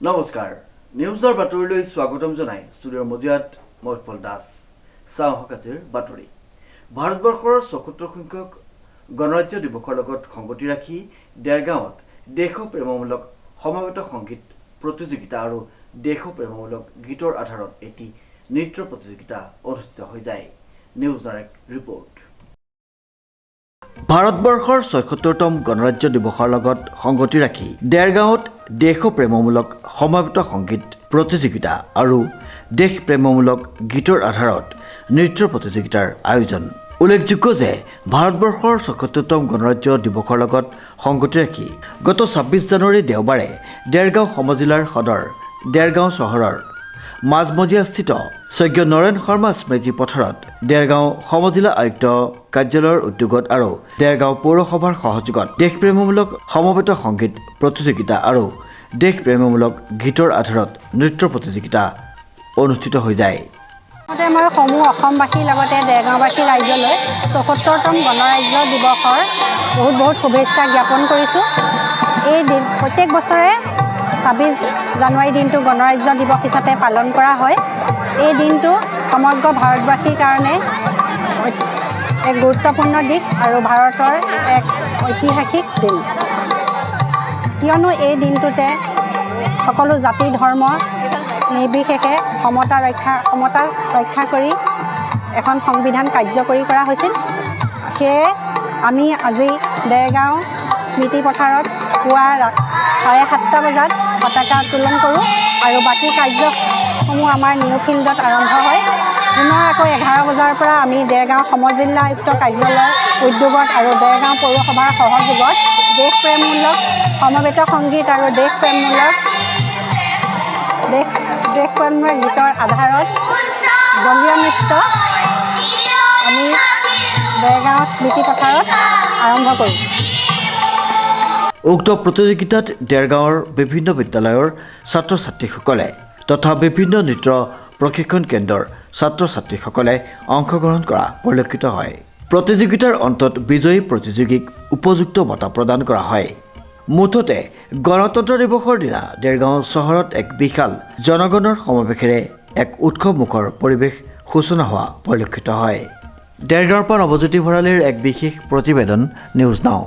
নমস্কাৰ নিউজৰ বাতৰিলৈ স্বাগতম জনাই ষ্টুডিঅ'ৰ মজিয়াত মহফল দাস চাওহকাতিৰ বাতৰি ভাৰতবৰ্ষৰ ৭৪ সংখ্যক গণৰাজ্য দিৱসৰ লগত সংগতি ৰাখি দেৰগাঁৱত দেশপ্ৰেমমূলক সমবেত সংগীত প্ৰতিযোগিতা আৰু দেশপ্ৰেমমূলক গীতৰ আধাৰত এটি নৃত্য প্ৰতিযোগিতা অনুষ্ঠিত হৈ যায় নিউজৰ এক ৰিপৰ্ট ভাৰতবৰ্ষৰ ৭৪তম গণৰাজ্য দিৱসৰ লগত সংগতি ৰাখি দেৰগাঁৱত দেশপ্ৰেমমূলক সমবেত সংগীত প্ৰতিযোগিতা আৰু দেশপ্ৰেমমূলক গীতৰ আধাৰত নৃত্য প্ৰতিযোগিতাৰ আয়োজন উল্লেখযোগ্য যে ভাৰতবৰ্ষৰ ৭৪তম গণৰাজ্য দিৱসৰ লগত সংগতি ৰাখি গত ২৬ জানুৱাৰী দেওবাৰে দেৰগাঁও সমজিলাৰ সদৰ দেৰগাঁও চহৰৰ মাজমজিয়াস্থিত স্বৰ্গীয় নৰেন শৰ্মা স্মৃতি পথাৰত দেৰগাঁও সমজিলা আয়ুক্ত কাৰ্যালয়ৰ উদ্যোগত আৰু দেৰগাঁও পৌৰসভাৰ সহযোগত দেশপ্ৰেমমূলক সমবেত সংগীত প্ৰতিযোগিতা আৰু দেশপ্ৰেমমূলক গীতৰ আধাৰত নৃত্য প্ৰতিযোগিতা অনুষ্ঠিত হৈ যায়। মই সমূহ অসমবাসীৰ লগতে দেৰগাঁওবাসী ৰাইজলৈ ৭৪তম গণৰাজ্য দিৱসৰ বহুত শুভেচ্ছা জ্ঞাপন কৰিছোঁ। এই দিন প্ৰত্যেক বছৰে ২৬ জানুৱাৰী দিনটো গণৰাজ্য দিৱস হিচাপে পালন কৰা হয়। এই দিনটো সমগ্ৰ ভাৰতবাসীৰ কাৰণে এক গুৰুত্বপূৰ্ণ দিশ আৰু ভাৰতৰ এক ঐতিহাসিক দিন, কিয়নো এই দিনটোতে সকলো জাতি ধৰ্ম নিৰ্বিশেষে সমতা ৰক্ষা কৰি এখন সংবিধান কাৰ্যকৰী কৰা হৈছিল। সেয়ে আমি আজি দেৰগাঁও স্মৃতি পথাৰত পুৱা ৭:৩০ বজাত পতাকা উত্তোলন কৰোঁ আৰু বাকী কাৰ্যসমূহ আমাৰ নিউ ফিল্ডত আৰম্ভ হয়। পুনৰ আকৌ ১১ বজাৰ পৰা আমি দেৰগাঁও সমজিলা আয়ুক্ত কাৰ্যালয়ৰ উদ্যোগত আৰু দেৰগাঁও পৌৰসভাৰ সহযোগত দেশপ্ৰেমমূলক সমবেত সংগীত আৰু দেশপ্ৰেমমূলক গীতৰ আধাৰত দলীয় নৃত্য আমি দেৰগাঁও স্মৃতি পথাৰত আৰম্ভ কৰিম। উক্ত প্ৰতিযোগিতাত দেৰগাঁৱৰ বিভিন্ন বিদ্যালয়ৰ ছাত্ৰ ছাত্ৰীসকলে তথা বিভিন্ন নৃত্য প্ৰশিক্ষণ কেন্দ্ৰৰ ছাত্ৰ ছাত্ৰীসকলে অংশগ্ৰহণ কৰা পৰিলক্ষিত হয়। প্ৰতিযোগিতাৰ অন্তত বিজয়ী প্ৰতিযোগীক উপযুক্ত বঁটা প্ৰদান কৰা হয়। মুঠতে গণতন্ত্ৰ দিৱসৰ দিনা দেৰগাঁও চহৰত এক বিশাল জনগণৰ সমাৱেশেৰে এক উৎসৱমুখৰ পৰিৱেশ সূচনা হোৱা পৰিলক্ষিত হয়। দেৰগাঁৱৰ পৰা নৱজ্যোতি ভঁৰালীৰ এক বিশেষ প্ৰতিবেদন নিউজ নাও।